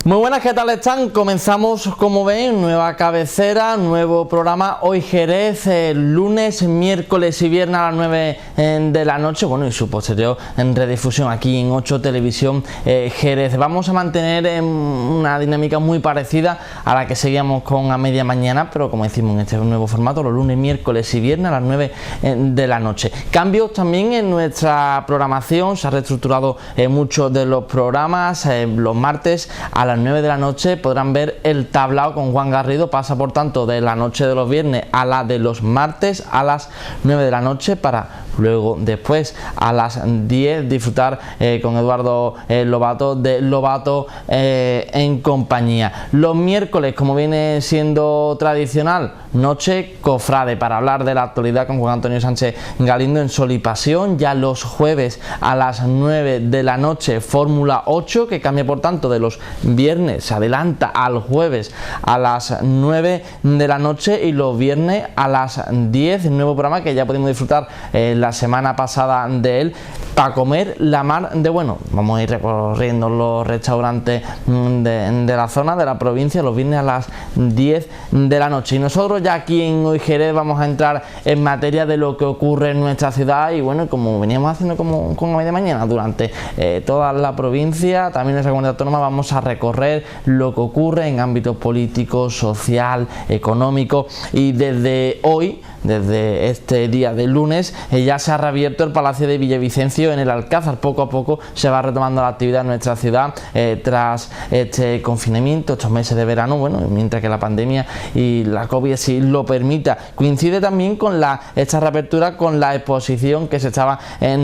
Muy buenas, ¿qué tal están? Comenzamos, como ven, nueva cabecera, nuevo programa. Hoy Jerez, lunes, miércoles y viernes a las 9 de la noche, bueno, y su posterior en redifusión aquí en 8 Televisión Jerez. Vamos a mantener una dinámica muy parecida a la que seguíamos con A Media Mañana, pero como decimos, en este nuevo formato, los lunes, miércoles y viernes a las 9 de la noche. Cambios también en nuestra programación, se ha reestructurado muchos de los programas. Los martes a las 9 de la noche podrán ver El Tablao con Juan Garrido. Pasa por tanto de la noche de los viernes a la de los martes a las 9 de la noche, para luego después a las 10 disfrutar con Eduardo Lobato de Lobato en compañía. Los miércoles, como viene siendo tradicional, noche cofrade para hablar de la actualidad con Juan Antonio Sánchez Galindo en Sol y Pasión. Ya los jueves a las 9 de la noche Fórmula 8, que cambia por tanto de los viernes, se adelanta al jueves a las 9 de la noche, y los viernes a las 10, nuevo programa que ya pudimos disfrutar la semana pasada de él, para comer la mar de bueno. Vamos a ir recorriendo los restaurantes de la zona, de la provincia, los viernes a las 10 de la noche. Y nosotros ya aquí en Hoy Jerez vamos a entrar en materia de lo que ocurre en nuestra ciudad, y bueno, como veníamos haciendo con A Media Mañana durante toda la provincia, también en nuestra comunidad autónoma, vamos a recorrer lo que ocurre en ámbitos político, social, económico. Y desde hoy, desde este día de lunes, ya se ha reabierto el Palacio de Villavicencio en el Alcázar. Poco a poco se va retomando la actividad en nuestra ciudad tras este confinamiento, estos meses de verano, bueno, mientras que la pandemia y la COVID así lo permita. Coincide también con esta reapertura con la exposición que se estaba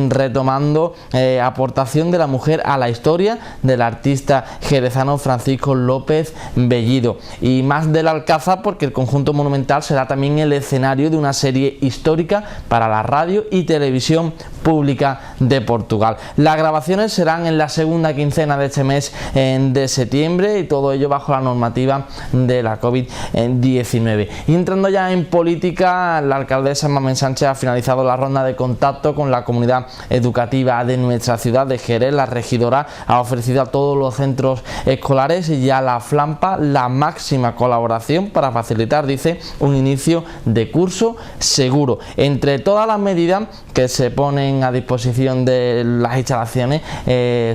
retomando, aportación de la mujer a la historia, del artista jerezano Francisco López Bellido. Y más del Alcázar, porque el conjunto monumental será también el escenario de una serie histórica para la radio y televisión pública de Portugal. Las grabaciones serán en la segunda quincena de este mes de septiembre, y todo ello bajo la normativa de la COVID-19. Y entrando ya en política, la alcaldesa Mamen Sánchez ha finalizado la ronda de contacto con la comunidad educativa de nuestra ciudad de Jerez. La regidora ha ofrecido a todos los centros escolares y a la FLAMPA la máxima colaboración para facilitar, dice, un inicio de curso seguro. Entre todas las medidas que se ponen a disposición de las instalaciones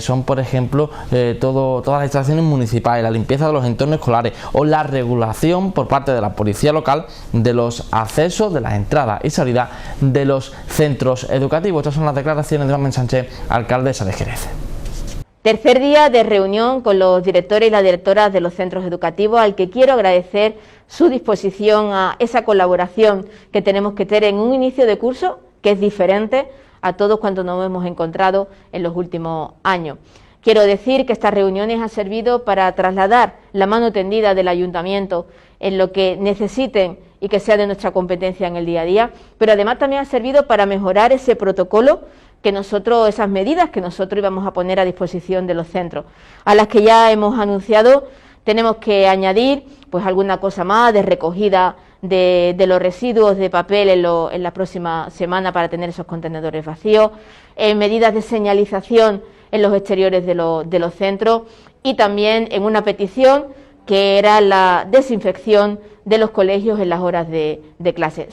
son, por ejemplo, todas las instalaciones municipales, la limpieza de los entornos escolares o la regulación por parte de la policía local de los accesos, de las entradas y salidas de los centros educativos. Estas son las declaraciones de Mamen Sánchez, alcaldesa de Jerez. Tercer día de reunión con los directores y las directoras de los centros educativos, al que quiero agradecer su disposición a esa colaboración que tenemos que tener en un inicio de curso que es diferente a todos cuantos nos hemos encontrado en los últimos años. Quiero decir que estas reuniones han servido para trasladar la mano tendida del ayuntamiento en lo que necesiten y que sea de nuestra competencia en el día a día, pero además también ha servido para mejorar ese protocolo esas medidas que nosotros íbamos a poner a disposición de los centros, a las que ya hemos anunciado. Tenemos que añadir pues alguna cosa más de recogida de los residuos de papel en la próxima semana para tener esos contenedores vacíos, medidas de señalización en los exteriores de los centros, y también en una petición que era la desinfección de los colegios en las horas de clase.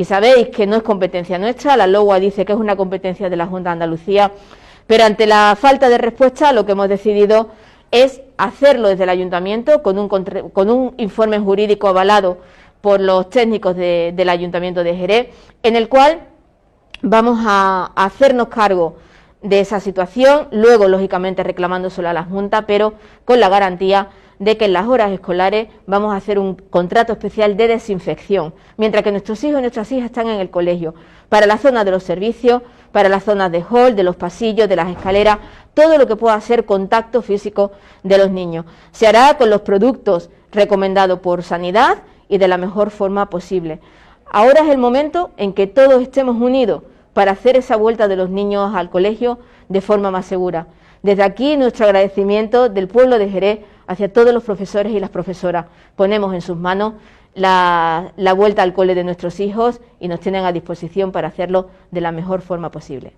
Sabéis que no es competencia nuestra, la LOA dice que es una competencia de la Junta de Andalucía, pero ante la falta de respuesta lo que hemos decidido es hacerlo desde el Ayuntamiento con un informe jurídico avalado por los técnicos del Ayuntamiento de Jerez, en el cual vamos a hacernos cargo de esa situación, luego lógicamente reclamándoselo a la Junta, pero con la garantía de que en las horas escolares vamos a hacer un contrato especial de desinfección, mientras que nuestros hijos y nuestras hijas están en el colegio, para la zona de los servicios, para las zonas de hall, de los pasillos, de las escaleras, todo lo que pueda ser contacto físico de los niños. Se hará con los productos recomendados por Sanidad y de la mejor forma posible. Ahora es el momento en que todos estemos unidos para hacer esa vuelta de los niños al colegio de forma más segura. Desde aquí nuestro agradecimiento del pueblo de Jerez hacia todos los profesores y las profesoras. Ponemos en sus manos la vuelta al cole de nuestros hijos y nos tienen a disposición para hacerlo de la mejor forma posible.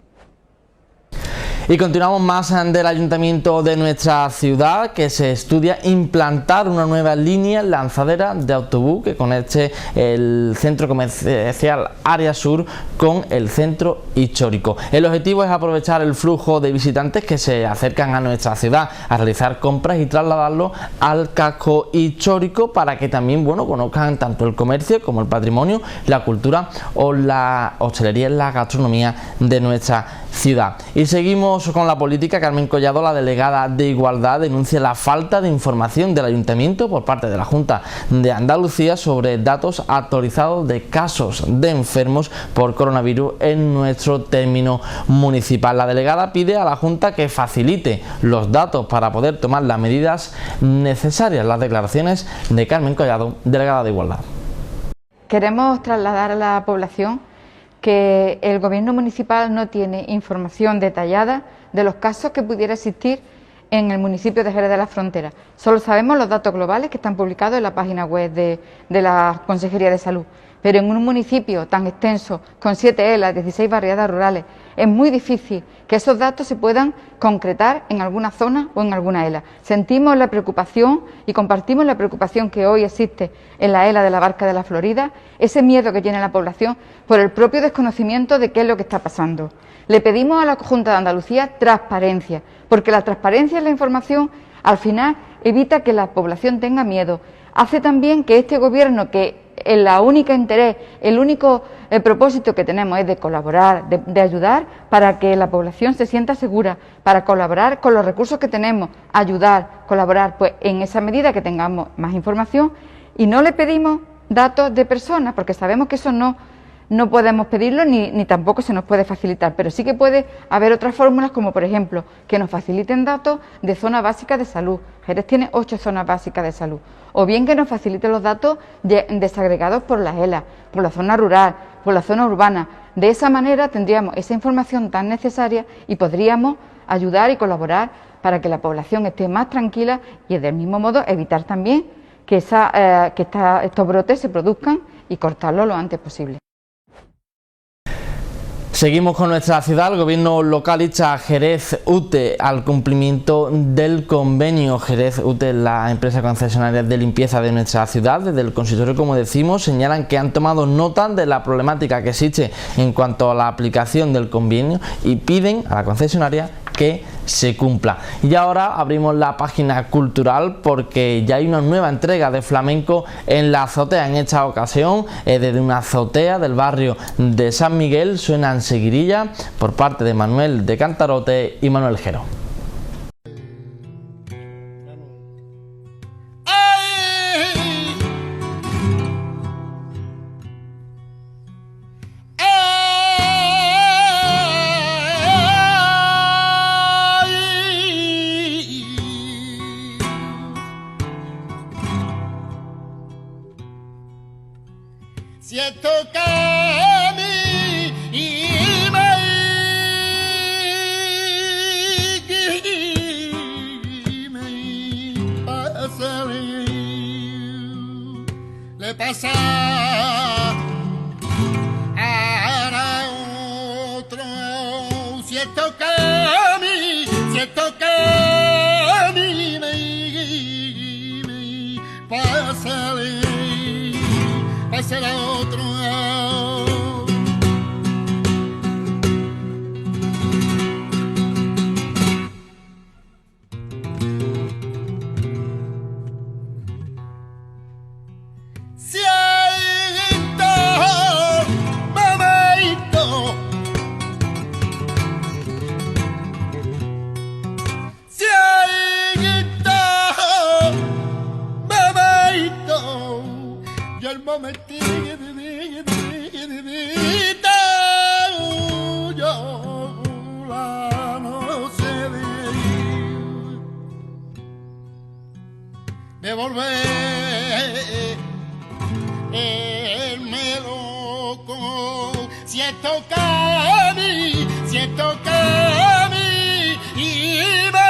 Y continuamos más del ayuntamiento de nuestra ciudad, que se estudia implantar una nueva línea lanzadera de autobús que conecte el centro comercial Área Sur con el centro histórico. El objetivo es aprovechar el flujo de visitantes que se acercan a nuestra ciudad a realizar compras y trasladarlo al casco histórico para que también, bueno, conozcan tanto el comercio como el patrimonio, la cultura o la hostelería y la gastronomía de nuestra ciudad. Y seguimos con la política. Carmen Collado, la delegada de Igualdad, denuncia la falta de información del Ayuntamiento por parte de la Junta de Andalucía sobre datos actualizados de casos de enfermos por coronavirus en nuestro término municipal. La delegada pide a la Junta que facilite los datos para poder tomar las medidas necesarias. Las declaraciones de Carmen Collado, delegada de Igualdad. Queremos trasladar a la población que el Gobierno municipal no tiene información detallada de los casos que pudiera existir en el municipio de Jerez de la Frontera. Solo sabemos los datos globales que están publicados en la página web de la Consejería de Salud. Pero en un municipio tan extenso, con 7 ELAs, 16 barriadas rurales, es muy difícil que esos datos se puedan concretar en alguna zona o en alguna ELA. Sentimos la preocupación y compartimos la preocupación que hoy existe en la ELA de la Barca de la Florida, ese miedo que tiene la población por el propio desconocimiento de qué es lo que está pasando. Le pedimos a la Junta de Andalucía transparencia, porque la transparencia en la información al final evita que la población tenga miedo. Hace también que este Gobierno, que el único interés, el único propósito que tenemos es de colaborar, de ayudar para que la población se sienta segura, para colaborar con los recursos que tenemos, ayudar, colaborar, pues en esa medida que tengamos más información. Y no le pedimos datos de personas, porque sabemos que eso no podemos pedirlo ni tampoco se nos puede facilitar, pero sí que puede haber otras fórmulas, como por ejemplo que nos faciliten datos de zona básica de salud. Jerez tiene 8 zonas básicas de salud, o bien que nos faciliten los datos desagregados por las ELA, por la zona rural, por la zona urbana. De esa manera tendríamos esa información tan necesaria y podríamos ayudar y colaborar para que la población esté más tranquila y del mismo modo evitar también que estos brotes se produzcan y cortarlos lo antes posible. Seguimos con nuestra ciudad. El gobierno local insta a Jerez UTE al cumplimiento del convenio. Jerez UTE, la empresa concesionaria de limpieza de nuestra ciudad, desde el consistorio, como decimos, señalan que han tomado nota de la problemática que existe en cuanto a la aplicación del convenio y piden a la concesionaria que se cumpla. Y ahora abrimos la página cultural porque ya hay una nueva entrega de flamenco en la azotea. En esta ocasión, desde una azotea del barrio de San Miguel, suenan seguirilla por parte de Manuel de Cantarote y Manuel Jero. Si esto cami y me pasa le pasa a otro. Si esto cami me pasa será otro. Siento, mamaito, siento, mamaito, y el momentito devolverme loco. Si esto cami y me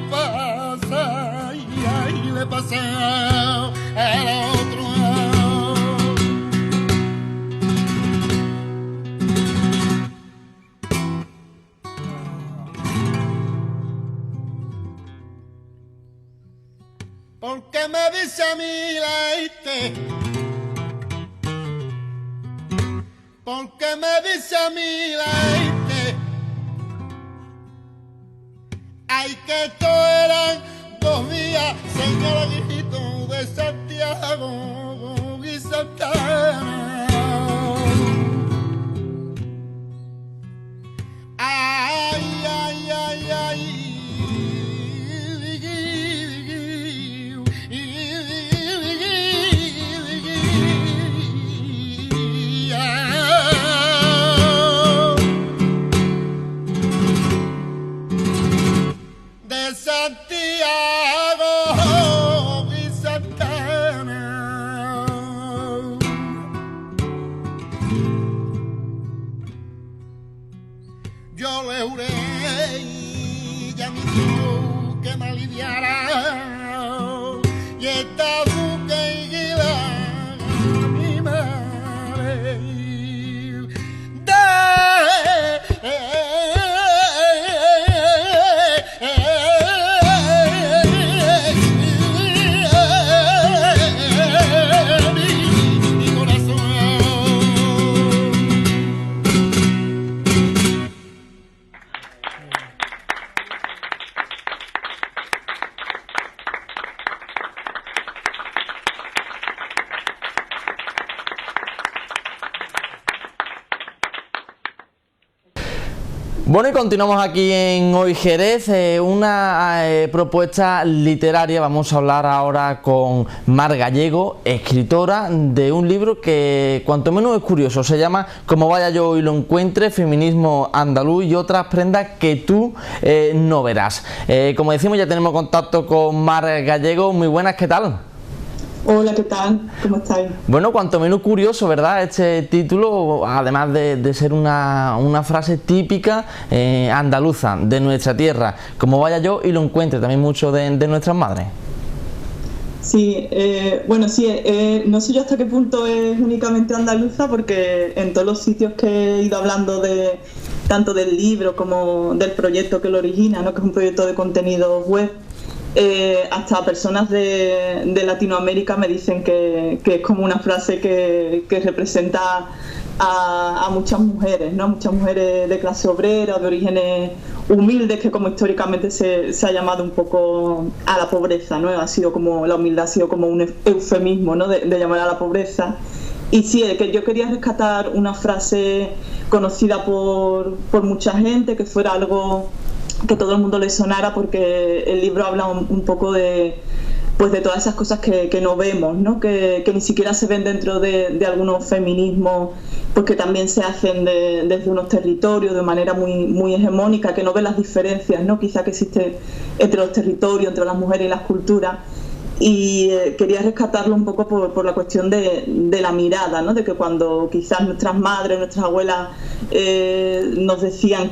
pasa y le pasa al otro. porque me dice a mí Leite, porque me dice a mí Leite, ay que esto eran 2 días, señora Guijito de Santiago y Santana. Ay, ay, ay, ay. De Santiago y Santana. Yo le juré y a mi Dios que me aliviara y esta buque y guiara a mi madre mi corazón. Bueno, y continuamos aquí en Hoy Jerez, una propuesta literaria. Vamos a hablar ahora con Mar Gallego, escritora de un libro que cuanto menos es curioso. Se llama Como vaya yo y lo encuentre, feminismo andaluz y otras prendas que tú no verás. Como decimos, ya tenemos contacto con Mar Gallego. Muy buenas, ¿qué tal? Hola, ¿qué tal? ¿Cómo estáis? Bueno, cuanto menos curioso, ¿verdad? Este título, además de ser una frase típica andaluza de nuestra tierra, como vaya yo y lo encuentre, también mucho de nuestras madres. Sí, no sé yo hasta qué punto es únicamente andaluza, porque en todos los sitios que he ido hablando tanto del libro como del proyecto que lo origina, ¿no? Que es un proyecto de contenido web, hasta personas de Latinoamérica me dicen que es como una frase que representa a muchas mujeres, ¿no? Muchas mujeres de clase obrera, de orígenes humildes, que como históricamente se ha llamado un poco a la pobreza, ¿no? La humildad ha sido como un eufemismo, ¿no? de llamar a la pobreza. Y sí, que yo quería rescatar una frase conocida por mucha gente, que fuera algo que todo el mundo le sonara, porque el libro habla un poco de todas esas cosas que no vemos, ¿no? Que ni siquiera se ven dentro de algunos feminismos, porque también se hacen desde unos territorios de manera muy hegemónica, que no ven las diferencias, ¿no? Quizá que existe entre los territorios, entre las mujeres y las culturas. Y quería rescatarlo un poco por la cuestión de la mirada, ¿no? De que cuando quizás nuestras madres, nuestras abuelas nos decía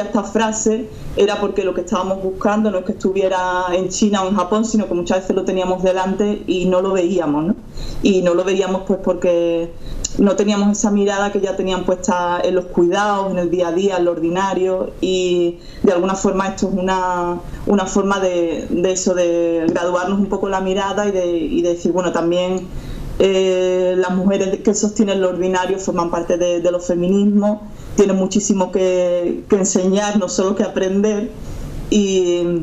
esta frase, era porque lo que estábamos buscando no es que estuviera en China o en Japón, sino que muchas veces lo teníamos delante y no lo veíamos, ¿no? Y no lo veíamos pues porque no teníamos esa mirada que ya tenían puesta en los cuidados, en el día a día, en lo ordinario, y de alguna forma esto es una forma de eso, de graduarnos un poco la mirada y de decir, bueno, también las mujeres que sostienen lo ordinario forman parte de los feminismos, tienen muchísimo que enseñar, no solo que aprender, y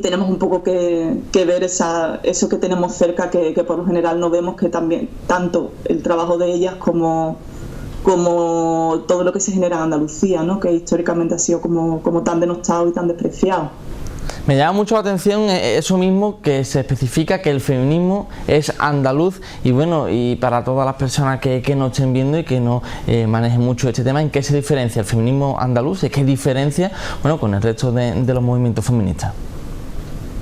tenemos un poco que ver eso que tenemos cerca, que por lo general no vemos, que también tanto el trabajo de ellas como todo lo que se genera en Andalucía, ¿no? Que históricamente ha sido como tan denostado y tan despreciado. Me llama mucho la atención eso mismo, que se especifica que el feminismo es andaluz, y bueno, y para todas las personas que nos estén viendo y que no manejen mucho este tema, ¿en qué se diferencia el feminismo andaluz? ¿Qué diferencia, bueno, con el resto de los movimientos feministas?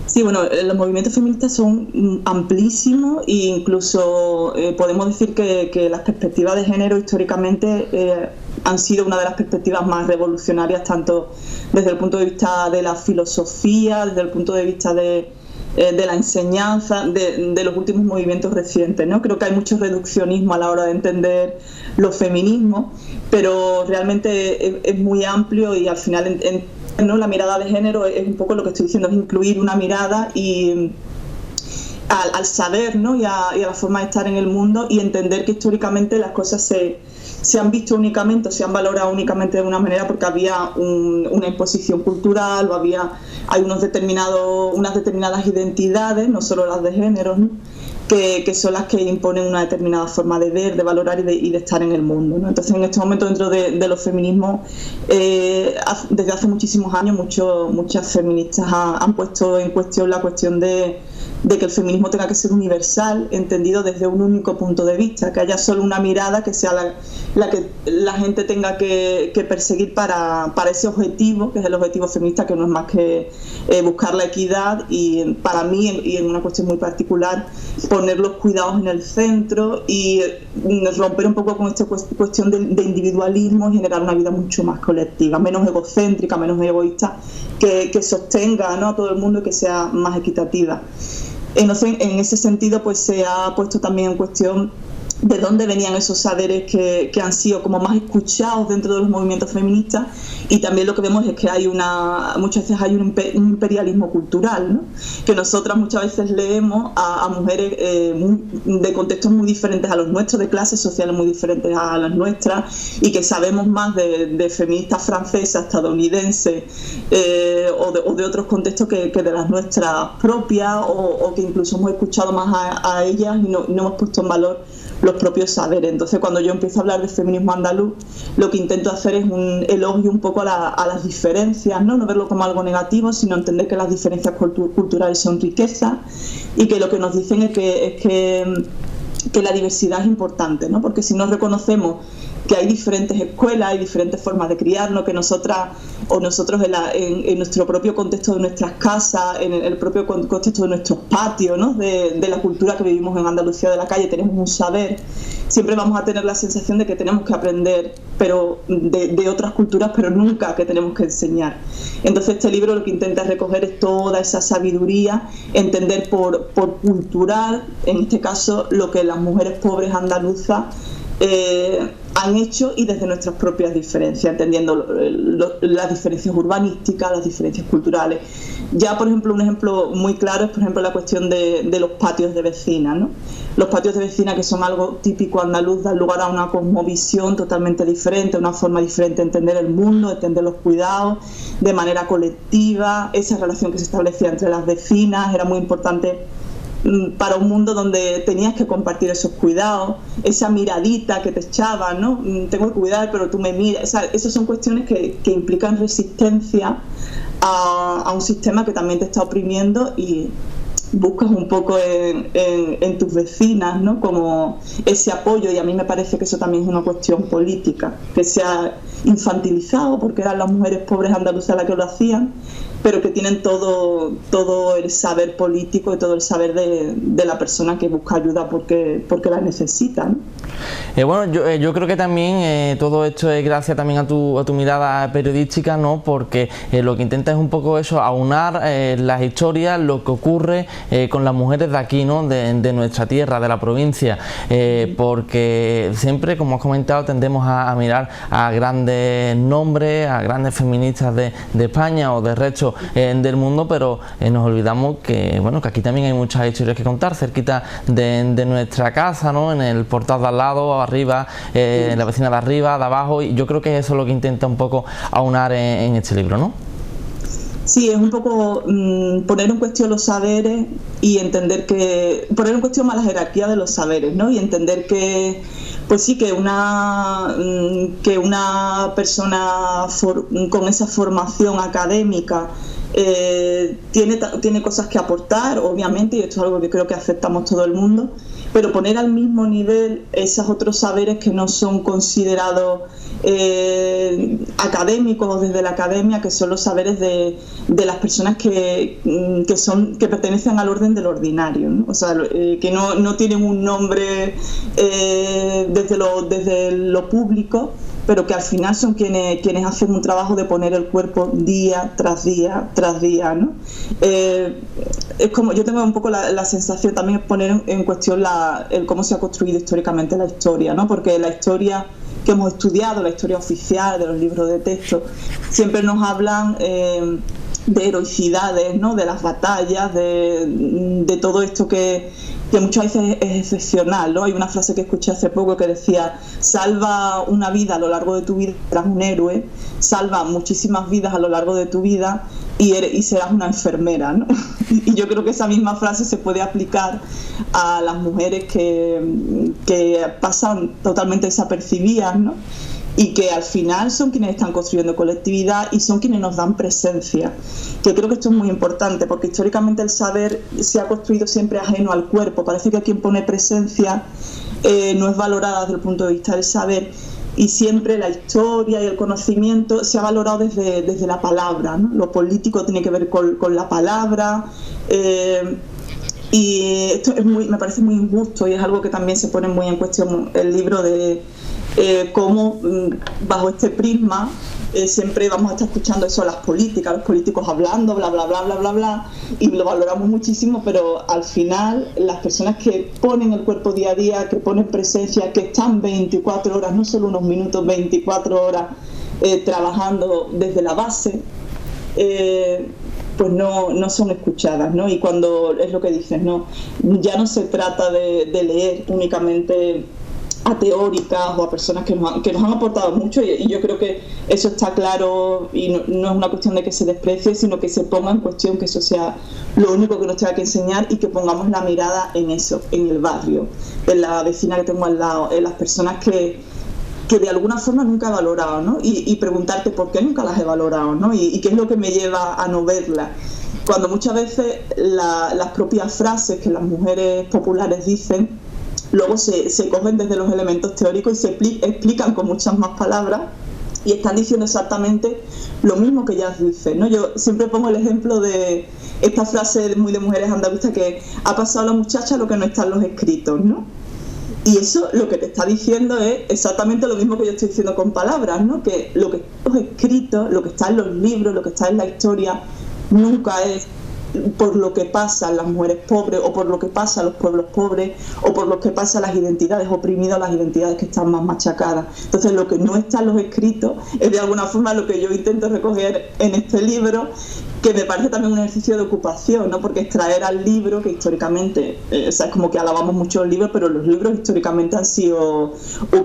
Sí, bueno, los movimientos feministas son amplísimos e incluso podemos decir que las perspectivas de género históricamente han sido una de las perspectivas más revolucionarias, tanto desde el punto de vista de la filosofía, desde el punto de vista de la enseñanza, de los últimos movimientos recientes, ¿no? Creo que hay mucho reduccionismo a la hora de entender los feminismos, pero realmente es muy amplio, y al final ¿no? La mirada de género es un poco lo que estoy diciendo, es incluir una mirada y al saber, ¿no? y a la forma de estar en el mundo, y entender que históricamente las cosas se han visto únicamente o se han valorado únicamente de una manera porque había una imposición cultural o hay unas determinadas identidades, no solo las de género, ¿no? que son las que imponen una determinada forma de ver, de valorar y de estar en el mundo, ¿no? Entonces, en este momento, dentro de los feminismos, desde hace muchísimos años, muchas feministas han puesto en cuestión la cuestión de que el feminismo tenga que ser universal, entendido desde un único punto de vista, que haya solo una mirada que sea la que la gente tenga que perseguir para ese objetivo, que es el objetivo feminista, que no es más que buscar la equidad y, para mí, y en una cuestión muy particular, poner los cuidados en el centro y romper un poco con esta cuestión de individualismo y generar una vida mucho más colectiva, menos egocéntrica, menos egoísta, que sostenga, ¿no?, a todo el mundo y que sea más equitativa. Entonces, en ese sentido, pues se ha puesto también en cuestión de dónde venían esos saberes que han sido como más escuchados dentro de los movimientos feministas, y también lo que vemos es que muchas veces hay un imperialismo cultural, ¿no? Que nosotras muchas veces leemos a mujeres de contextos muy diferentes a los nuestros, de clases sociales muy diferentes a las nuestras, y que sabemos más de feministas francesas, estadounidenses o de otros contextos que de las nuestras propias, o que incluso hemos escuchado más a ellas y no hemos puesto en valor los propios saberes. Entonces, cuando yo empiezo a hablar de feminismo andaluz, lo que intento hacer es un elogio un poco a las diferencias, no verlo como algo negativo, sino entender que las diferencias culturales son riqueza, y que lo que nos dicen es que la diversidad es importante, ¿no? Porque si no reconocemos que hay diferentes escuelas, hay diferentes formas de criarnos, que nosotras o nosotros en nuestro propio contexto de nuestras casas, en el propio contexto de nuestros patios, ¿no?, de la cultura que vivimos en Andalucía de la calle, tenemos un saber, siempre vamos a tener la sensación de que tenemos que aprender pero de otras culturas, pero nunca que tenemos que enseñar. Entonces, este libro lo que intenta recoger es toda esa sabiduría, entender por cultural, en este caso, lo que las mujeres pobres andaluzas han hecho, y desde nuestras propias diferencias, entendiendo las diferencias urbanísticas, las diferencias culturales. Ya, por ejemplo, un ejemplo muy claro es, por ejemplo, la cuestión de los patios de vecinas, ¿no? Los patios de vecinas, que son algo típico andaluz, dan lugar a una cosmovisión totalmente diferente, una forma diferente de entender el mundo, de entender los cuidados de manera colectiva. Esa relación que se establecía entre las vecinas era muy importante para un mundo donde tenías que compartir esos cuidados, esa miradita que te echaban, ¿no? Tengo que cuidar, pero tú me miras. Esas son cuestiones que implican resistencia a un sistema que también te está oprimiendo, y buscas un poco en tus vecinas, ¿no?, como ese apoyo. Y a mí me parece que eso también es una cuestión política, que se ha infantilizado porque eran las mujeres pobres andaluzas las que lo hacían, pero que tienen todo el saber político y todo el saber de la persona que busca ayuda porque la necesita, ¿no? Bueno, yo creo que también todo esto es gracias también a tu mirada periodística, ¿no? Porque lo que intenta es un poco eso, aunar las historias, lo que ocurre con las mujeres de aquí, ¿no?, de nuestra tierra, de la provincia, porque siempre, como has comentado, tendemos a mirar a grandes nombres, a grandes feministas de España o del resto del mundo, pero nos olvidamos que, bueno, que aquí también hay muchas historias que contar, cerquita de nuestra casa, ¿no?, en el portal de al lado, arriba, la vecina de arriba, de abajo, y yo creo que eso es lo que intenta un poco aunar en este libro, ¿no? Sí, es un poco poner en cuestión los saberes y entender poner en cuestión más la jerarquía de los saberes, ¿no? Y entender que, pues sí, que una persona con esa formación académica tiene cosas que aportar, obviamente, y esto es algo que creo que aceptamos todo el mundo, pero poner al mismo nivel esos otros saberes que no son considerados académicos desde la academia, que son los saberes de las personas que pertenecen al orden del ordinario, ¿no? O sea, que no tienen un nombre desde lo público, pero que al final son quienes hacen un trabajo de poner el cuerpo día tras día tras día, ¿no? Es como, yo tengo un poco la sensación también de poner en cuestión el cómo se ha construido históricamente la historia, ¿no? Porque la historia que hemos estudiado, la historia oficial de los libros de texto, siempre nos hablan heroicidades, ¿no? De las batallas, de todo esto que muchas veces es excepcional, ¿no? Hay una frase que escuché hace poco que decía: salva una vida a lo largo de tu vida, serás un héroe; salva muchísimas vidas a lo largo de tu vida y serás una enfermera, ¿no? Y yo creo que esa misma frase se puede aplicar a las mujeres que pasan totalmente desapercibidas, ¿no? Y que al final son quienes están construyendo colectividad y son quienes nos dan presencia, que creo que esto es muy importante, porque históricamente el saber se ha construido siempre ajeno al cuerpo. Parece que quien pone presencia no es valorada desde el punto de vista del saber, y siempre la historia y el conocimiento se ha valorado desde la palabra, ¿no? Lo político tiene que ver con la palabra, y esto me parece muy injusto, y es algo que también se pone muy en cuestión el libro de cómo bajo este prisma siempre vamos a estar escuchando eso, las políticas, los políticos hablando, bla, bla, bla, bla, bla, bla, y lo valoramos muchísimo, pero al final las personas que ponen el cuerpo día a día, que ponen presencia, que están 24 horas, no solo unos minutos, 24 horas trabajando desde la base, pues no son escuchadas, ¿no? Y cuando es lo que dices, ¿no? Ya no se trata de leer únicamente a teóricas o a personas que nos han aportado mucho, y yo creo que eso está claro, y no es una cuestión de que se desprecie, sino que se ponga en cuestión, que eso sea lo único que nos tenga que enseñar, y que pongamos la mirada en eso, en el barrio, en la vecina que tengo al lado, en las personas que de alguna forma nunca he valorado, ¿no? Y preguntarte por qué nunca las he valorado, ¿no? Y qué es lo que me lleva a no verlas. Cuando muchas veces las propias frases que las mujeres populares dicen luego se cogen desde los elementos teóricos y se explican con muchas más palabras, y están diciendo exactamente lo mismo que ellas dicen, ¿no? Yo siempre pongo el ejemplo de esta frase muy de mujeres andalusas, que ha pasado a la muchacha lo que no está en los escritos, ¿no? Y eso lo que te está diciendo es exactamente lo mismo que yo estoy diciendo con palabras, ¿no? Que lo que está en los escritos, lo que está en los libros, lo que está en la historia, nunca es por lo que pasa a las mujeres pobres, o por lo que pasa a los pueblos pobres, o por lo que pasa a las identidades oprimidas, las identidades que están más machacadas. Entonces, lo que no está en los escritos es de alguna forma lo que yo intento recoger en este libro, que me parece también un ejercicio de ocupación, ¿no? Porque extraer al libro, que históricamente, o sea, es como que alabamos mucho los libros, pero los libros históricamente han sido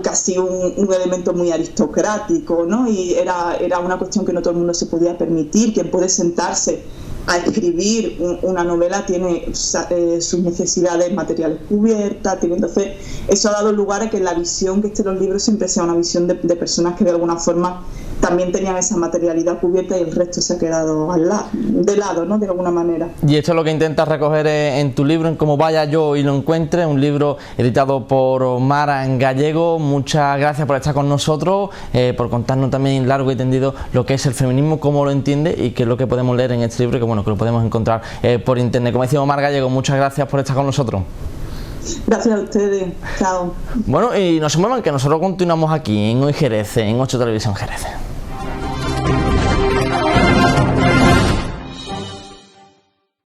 casi un elemento muy aristocrático, ¿no? Y era una cuestión que no todo el mundo se podía permitir. Quien puede sentarse a escribir una novela tiene sus necesidades materiales cubiertas, entonces eso ha dado lugar a que la visión que esté en los libros siempre sea una visión de personas que de alguna forma también tenían esa materialidad cubierta, y el resto se ha quedado de lado, ¿no? De alguna manera. Y esto es lo que intentas recoger en tu libro, en Como vaya yo y lo encuentre, un libro editado por Mara Gallego. Muchas gracias por estar con nosotros, por contarnos también largo y tendido lo que es el feminismo, cómo lo entiende y qué es lo que podemos leer en este libro, que bueno, que lo podemos encontrar por internet. Como decimos, Mara Gallego, muchas gracias por estar con nosotros. Gracias a ustedes, chao. Bueno, y no se muevan, que nosotros continuamos aquí en Hoy Jerez, en 8 Televisión Jerez.